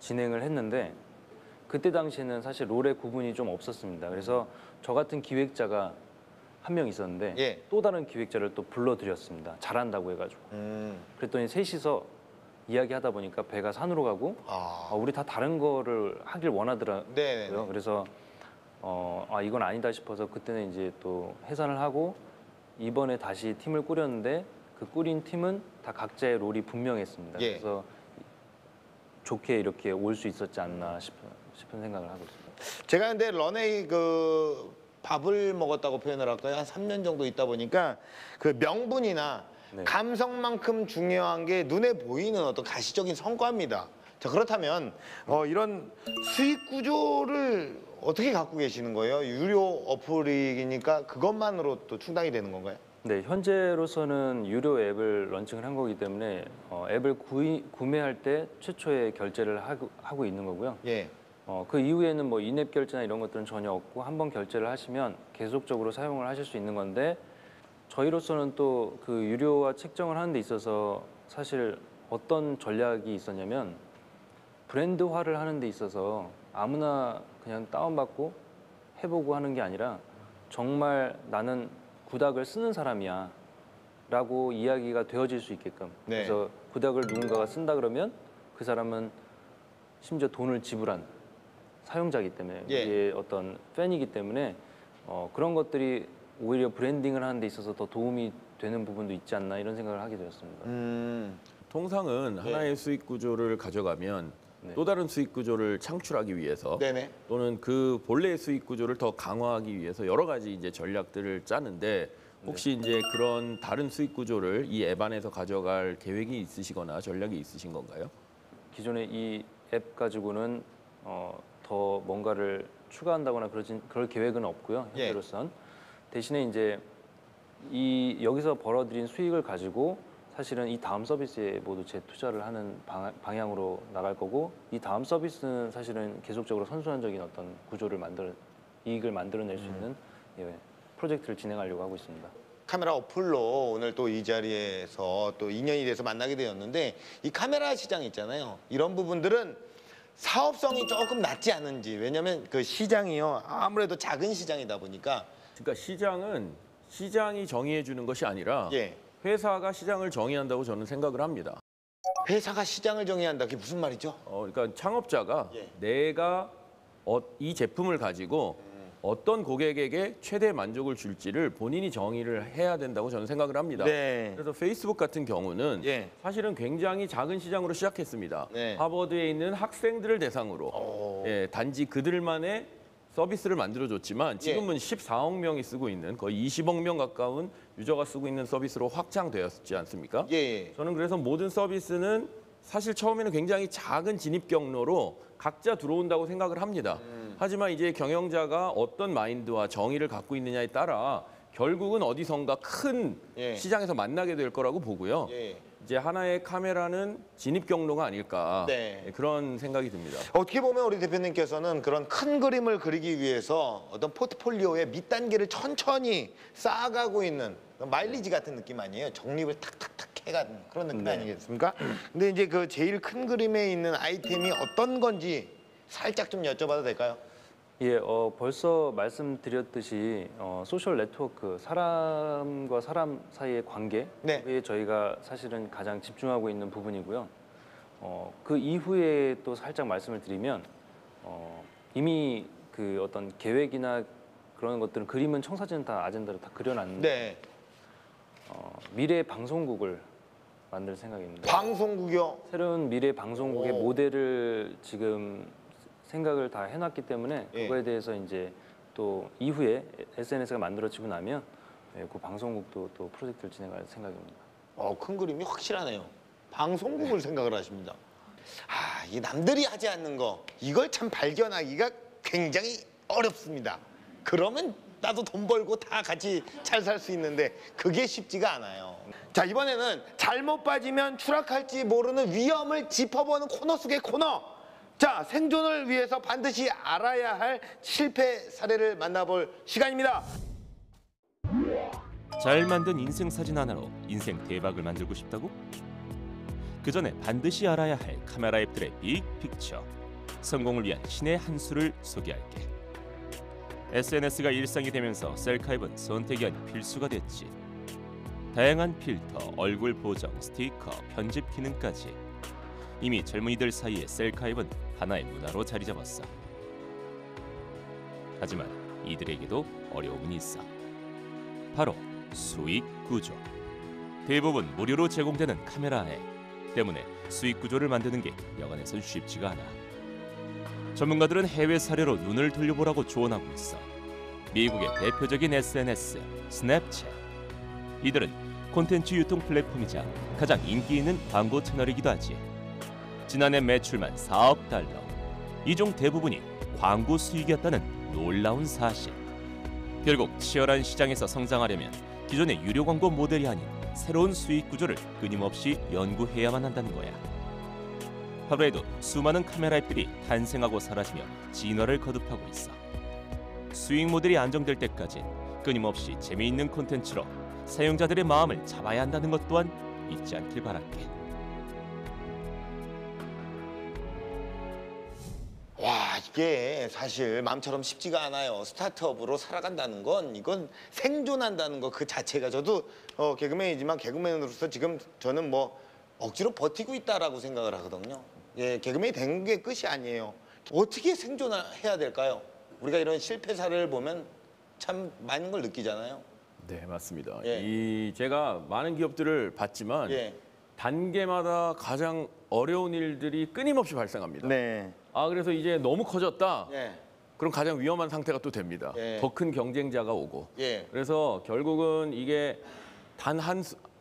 진행을 했는데 그때 당시에는 사실 롤의 구분이 좀 없었습니다. 그래서 저 같은 기획자가 한 명 있었는데 예. 또 다른 기획자를 또 불러드렸습니다. 잘한다고 해가지고. 그랬더니 셋이서 이야기하다 보니까 배가 산으로 가고 우리 다 다른 거를 하길 원하더라고요. 네네네. 그래서 이건 아니다 싶어서 그때는 이제 또 해산을 하고 이번에 다시 팀을 꾸렸는데 그 꾸린 팀은 다 각자의 롤이 분명했습니다. 예. 그래서 좋게 이렇게 올 수 있었지 않나 싶은 생각을 하고 있습니다. 제가 근데 런웨이 그 밥을 먹었다고 표현을 할까요? 한 3년 정도 있다 보니까 그 명분이나 네. 감성만큼 중요한 게 눈에 보이는 어떤 가시적인 성과입니다. 자, 그렇다면 이런 수익 구조를 어떻게 갖고 계시는 거예요? 유료 어플이니까 그것만으로 또 충당이 되는 건가요? 네, 현재로서는 유료 앱을 런칭을 한 거기 때문에 앱을 구매할 때 최초의 결제를 하고 있는 거고요. 예. 그 이후에는 뭐 인앱 결제나 이런 것들은 전혀 없고 한 번 결제를 하시면 계속적으로 사용을 하실 수 있는 건데 저희로서는 또 그 유료화 책정을 하는 데 있어서 사실 어떤 전략이 있었냐면 브랜드화를 하는 데 있어서 아무나 그냥 다운받고 해보고 하는 게 아니라 정말 나는 구닥을 쓰는 사람이야 라고 이야기가 되어질 수 있게끔 네. 그래서 구닥을 누군가가 쓴다 그러면 그 사람은 심지어 돈을 지불한 사용자이기 때문에 예. 이게 어떤 팬이기 때문에 그런 것들이 오히려 브랜딩을 하는 데 있어서 더 도움이 되는 부분도 있지 않나 이런 생각을 하게 되었습니다. 통상은 하나의 수익 구조를 가져가면 네. 또 다른 수익 구조를 창출하기 위해서 네네. 또는 그 본래의 수익 구조를 더 강화하기 위해서 여러 가지 이제 전략들을 짜는데 혹시 이제 그런 다른 수익 구조를 이 앱 안에서 가져갈 계획이 있으시거나 전략이 있으신 건가요? 기존의 이 앱 가지고는 더 뭔가를 추가한다거나 그럴 계획은 없고요. 예. 현재로선 대신에 이제 여기서 벌어들인 수익을 가지고 사실은 이 다음 서비스에 모두 재투자를 하는 방향으로 나갈 거고 이 다음 서비스는 사실은 계속적으로 선순환적인 어떤 구조를 이익을 만들어낼 수 있는 프로젝트를 진행하려고 하고 있습니다. 카메라 어플로 오늘 또 이 자리에서 또 인연이 돼서 만나게 되었는데 이 카메라 시장 있잖아요. 이런 부분들은 사업성이 조금 낮지 않은지 왜냐하면 그 시장이요 아무래도 작은 시장이다 보니까 그러니까 시장이 정의해 주는 것이 아니라 예. 회사가 시장을 정의한다고 저는 생각을 합니다. 회사가 시장을 정의한다. 그게 무슨 말이죠? 그러니까 창업자가 예. 내가 이 제품을 가지고 어떤 고객에게 최대 만족을 줄지를 본인이 정의를 해야 된다고 저는 생각을 합니다. 네. 그래서 페이스북 같은 경우는 예. 사실은 굉장히 작은 시장으로 시작했습니다. 네. 하버드에 있는 학생들을 대상으로 단지 그들만의 서비스를 만들어줬지만 지금은 14억 명이 쓰고 있는 거의 20억 명 가까운 유저가 쓰고 있는 서비스로 확장되었지 않습니까? 예. 저는 그래서 모든 서비스는 사실 처음에는 굉장히 작은 진입 경로로 각자 들어온다고 생각을 합니다. 하지만 이제 경영자가 어떤 마인드와 정의를 갖고 있느냐에 따라 결국은 어디선가 큰 시장에서 만나게 될 거라고 보고요. 이제 하나의 카메라는 진입 경로가 아닐까 그런 생각이 듭니다. 어떻게 보면 우리 대표님께서는 그런 큰 그림을 그리기 위해서 어떤 포트폴리오의 밑단계를 천천히 쌓아가고 있는 마일리지 같은 느낌 아니에요? 정립을 탁탁탁 해가는 그런 느낌 아니겠습니까? 근데 이제 그 제일 큰 그림에 있는 아이템이 어떤 건지 살짝 좀 여쭤봐도 될까요? 예, 벌써 말씀드렸듯이 소셜 네트워크, 사람과 사람 사이의 관계에 저희가 사실은 가장 집중하고 있는 부분이고요. 그 이후에 또 살짝 말씀을 드리면 이미 그 어떤 계획이나 그런 것들은 그림은 청사진은 다 아젠다로 다 그려놨는데 미래 방송국을 만들 생각입니다. 방송국이요? 새로운 미래 방송국의 모델을 지금 생각을 다 해놨기 때문에 그거에 대해서 이제 또 이후에 SNS가 만들어지고 나면 그 방송국도 또 프로젝트를 진행할 생각입니다. 큰 그림이 확실하네요. 방송국을 생각을 하십니다. 이 남들이 하지 않는 거 이걸 참 발견하기가 굉장히 어렵습니다. 그러면 나도 돈 벌고 다 같이 잘 살 수 있는데 그게 쉽지가 않아요. 자, 이번에는 잘못 빠지면 추락할지 모르는 위험을 짚어보는 코너 속의 코너. 자, 생존을 위해서 반드시 알아야 할 실패 사례를 만나볼 시간입니다. 잘 만든 인생 사진 하나로 인생 대박을 만들고 싶다고? 그 전에 반드시 알아야 할 카메라 앱들의 빅 픽처. 성공을 위한 신의 한 수를 소개할게. SNS가 일상이 되면서 셀카입은 선택이 아닌 필수가 됐지. 다양한 필터, 얼굴 보정, 스티커, 편집 기능까지 이미 젊은이들 사이에 셀카입은 하나의 문화로 자리 잡았어. 하지만 이들에게도 어려움이 있어. 바로 수익 구조. 대부분 무료로 제공되는 카메라 앱. 때문에 수익 구조를 만드는 게 여간해선 쉽지가 않아. 전문가들은 해외 사례로 눈을 돌려보라고 조언하고 있어. 미국의 대표적인 SNS, 스냅챗. 이들은 콘텐츠 유통 플랫폼이자 가장 인기 있는 광고 채널이기도 하지. 지난해 매출만 4억 달러. 이 중 대부분이 광고 수익이었다는 놀라운 사실. 결국 치열한 시장에서 성장하려면 기존의 유료 광고 모델이 아닌 새로운 수익 구조를 끊임없이 연구해야만 한다는 거야. 하루에도 수많은 카메라 앱들이 탄생하고 사라지며 진화를 거듭하고 있어. 수익 모델이 안정될 때까지 끊임없이 재미있는 콘텐츠로 사용자들의 마음을 잡아야 한다는 것 또한 잊지 않길 바랄게. 와, 이게 사실 마음처럼 쉽지가 않아요. 스타트업으로 살아간다는 건 이건 생존한다는 거 그 자체가 저도 개그맨이지만 개그맨으로서 지금 저는 뭐 억지로 버티고 있다라고 생각을 하거든요. 예, 개그맨이 된 게 끝이 아니에요. 어떻게 생존해야 될까요? 우리가 이런 실패 사례를 보면 참 많은 걸 느끼잖아요. 네, 맞습니다. 예. 제가 많은 기업들을 봤지만 예. 단계마다 가장 어려운 일들이 끊임없이 발생합니다. 네. 그래서 이제 너무 커졌다. 예. 그럼 가장 위험한 상태가 또 됩니다. 예. 더 큰 경쟁자가 오고. 예. 그래서 결국은 이게 단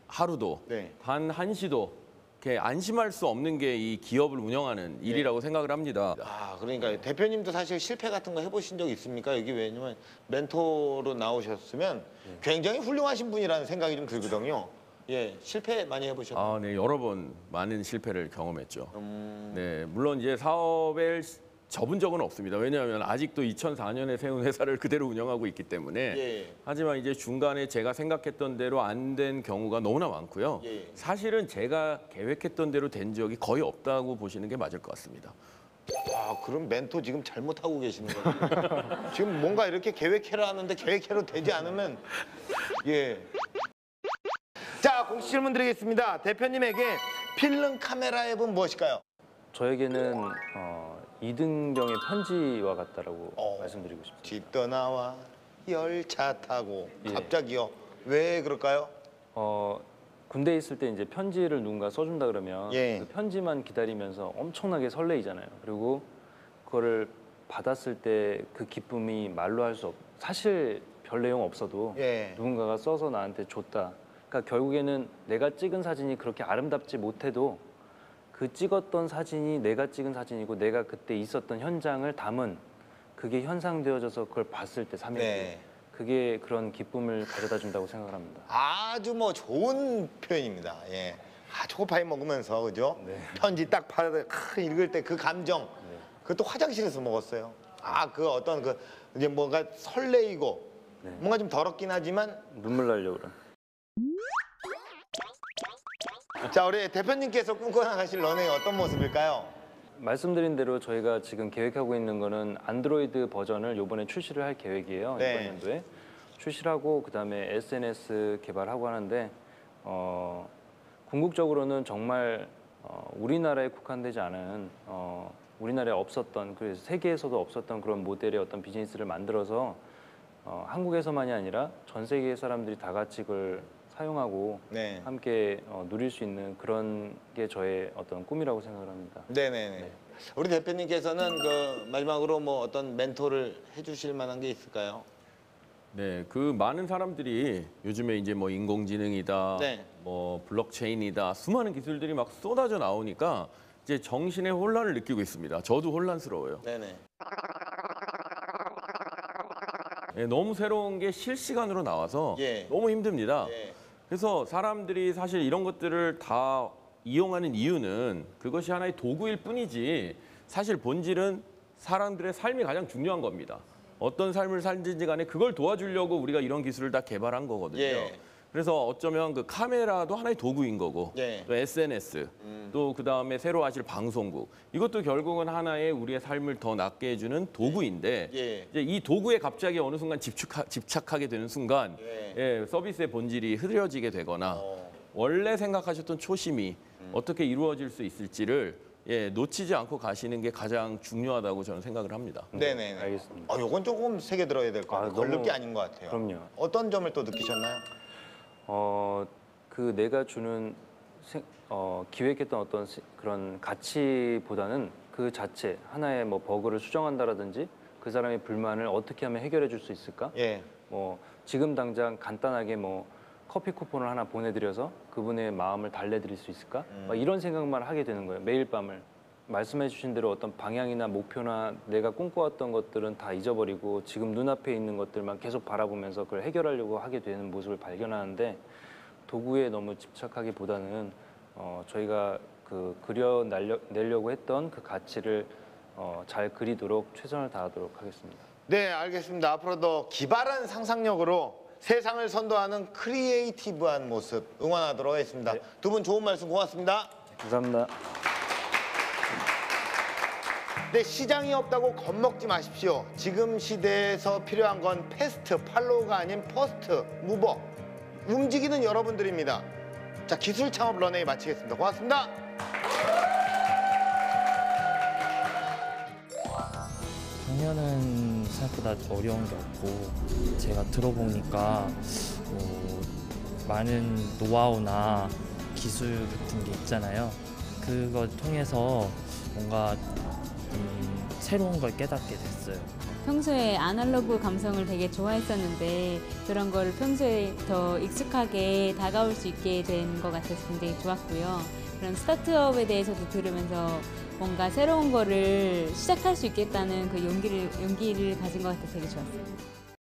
하루도, 네. 단 한시도 이렇게 안심할 수 없는 게 이 기업을 운영하는 일이라고 생각을 합니다. 그러니까 대표님도 사실 실패 같은 거 해보신 적 있습니까? 여기 왜냐면 멘토로 나오셨으면 굉장히 훌륭하신 분이라는 생각이 좀 들거든요. 예, 실패 많이 해보셨나요? 네, 여러 번 많은 실패를 경험했죠. 네, 물론 이제 사업을 접은 적은 없습니다. 왜냐하면 아직도 2004년에 세운 회사를 그대로 운영하고 있기 때문에. 예. 하지만 이제 중간에 제가 생각했던 대로 안 된 경우가 너무나 많고요. 예. 사실은 제가 계획했던 대로 된 적이 거의 없다고 보시는 게 맞을 것 같습니다. 그럼 멘토 지금 잘못하고 계시는 거예요. 지금 뭔가 이렇게 계획해라 하는데 계획해로 되지 않으면 예. 자, 공식 질문 드리겠습니다. 대표님에게 필름 카메라 앱은 무엇일까요? 저에게는 이등병의 편지와 같다라고 말씀드리고 싶습니다. 집 떠나와 열차 타고 예. 갑자기요. 왜 그럴까요? 군대에 있을 때 이제 편지를 누군가 써준다 그러면 예. 그 편지만 기다리면서 엄청나게 설레이잖아요. 그리고 그거를 받았을 때 그 기쁨이 말로 할 수 없. 사실 별 내용 없어도 예. 누군가가 써서 나한테 줬다. 그러니까 결국에는 내가 찍은 사진이 그렇게 아름답지 못해도 그 찍었던 사진이 내가 찍은 사진이고 내가 그때 있었던 현장을 담은 그게 현상되어져서 그걸 봤을 때 삼일째 그게 그런 기쁨을 가져다 준다고 생각을 합니다. 아주 뭐 좋은 표현입니다. 예. 초코파이 먹으면서 그죠? 편지 딱 받아 읽을 때 그 감정. 그것도 화장실에서 먹었어요. 그 어떤 그 이제 뭔가 설레이고 뭔가 좀 더럽긴 하지만 눈물 나려고 그래. 자, 우리 대표님께서 꿈꿔나가실 런웨이 어떤 모습일까요? 말씀드린 대로 저희가 지금 계획하고 있는 거는 안드로이드 버전을 이번에 출시를 할 계획이에요. 네. 이번 연도에 출시하고 그다음에 SNS 개발하고 하는데 궁극적으로는 정말 우리나라에 국한되지 않은 우리나라에 없었던 그래서 세계에서도 없었던 그런 모델의 어떤 비즈니스를 만들어서 한국에서만이 아니라 전 세계 사람들이 다 같이 그걸 사용하고 함께 누릴 수 있는 그런 게 저의 어떤 꿈이라고 생각을 합니다. 네네네. 우리 대표님께서는 그 마지막으로 뭐 어떤 멘토를 해주실 만한 게 있을까요? 네, 그 많은 사람들이 요즘에 이제 뭐 인공지능이다, 뭐 블록체인이다, 수많은 기술들이 막 쏟아져 나오니까 이제 정신의 혼란을 느끼고 있습니다. 저도 혼란스러워요. 네네. 네, 너무 새로운 게 실시간으로 나와서 너무 힘듭니다. 그래서 사람들이 사실 이런 것들을 다 이용하는 이유는 그것이 하나의 도구일 뿐이지 사실 본질은 사람들의 삶이 가장 중요한 겁니다. 어떤 삶을 살든지 간에 그걸 도와주려고 우리가 이런 기술을 다 개발한 거거든요. 그래서 어쩌면 그 카메라도 하나의 도구인 거고 또 SNS 또 그다음에 새로 하실 방송국 이것도 결국은 하나의 우리의 삶을 더 낫게 해주는 도구인데 이제 이 도구에 갑자기 어느 순간 집착하게 되는 순간 서비스의 본질이 흐려지게 되거나 원래 생각하셨던 초심이 어떻게 이루어질 수 있을지를 놓치지 않고 가시는 게 가장 중요하다고 저는 생각을 합니다. 네네. 알겠습니다. 요건 조금 새겨 들어야 될 것 같아요. 걸릴 게 아닌 것 같아요. 그럼요. 어떤 점을 또 느끼셨나요? 그 내가 주는 기획했던 어떤 그런 가치보다는 그 자체 하나의 뭐 버그를 수정한다라든지 그 사람의 불만을 어떻게 하면 해결해 줄 수 있을까? 예. 뭐 지금 당장 간단하게 뭐 커피 쿠폰을 하나 보내드려서 그분의 마음을 달래드릴 수 있을까? 막 이런 생각만 하게 되는 거예요. 매일 밤을. 말씀해 주신 대로 어떤 방향이나 목표나 내가 꿈꿔왔던 것들은 다 잊어버리고 지금 눈앞에 있는 것들만 계속 바라보면서 그걸 해결하려고 하게 되는 모습을 발견하는데 도구에 너무 집착하기보다는 저희가 그 그려내려고 했던 그 가치를 잘 그리도록 최선을 다하도록 하겠습니다. 네, 알겠습니다. 앞으로도 기발한 상상력으로 세상을 선도하는 크리에이티브한 모습 응원하도록 하겠습니다. 네. 두 분 좋은 말씀 고맙습니다. 감사합니다. 네, 시장이 없다고 겁먹지 마십시오. 지금 시대에서 필요한 건 패스트, 팔로우가 아닌 퍼스트, 무버. 움직이는 여러분들입니다. 자, 기술 창업 런웨이 마치겠습니다. 고맙습니다. 작년은 생각보다 어려운 게 없고 제가 들어보니까 많은 노하우나 기술 같은 게 있잖아요. 그걸 통해서 뭔가 새로운 걸 깨닫게 됐어요. 평소에 아날로그 감성을 되게 좋아했었는데 그런 걸 평소에 더 익숙하게 다가올 수 있게 된 것 같아서 굉장히 좋았고요. 그런 스타트업에 대해서도 들으면서 뭔가 새로운 거를 시작할 수 있겠다는 그 용기를 가진 것 같아서 되게 좋았어요.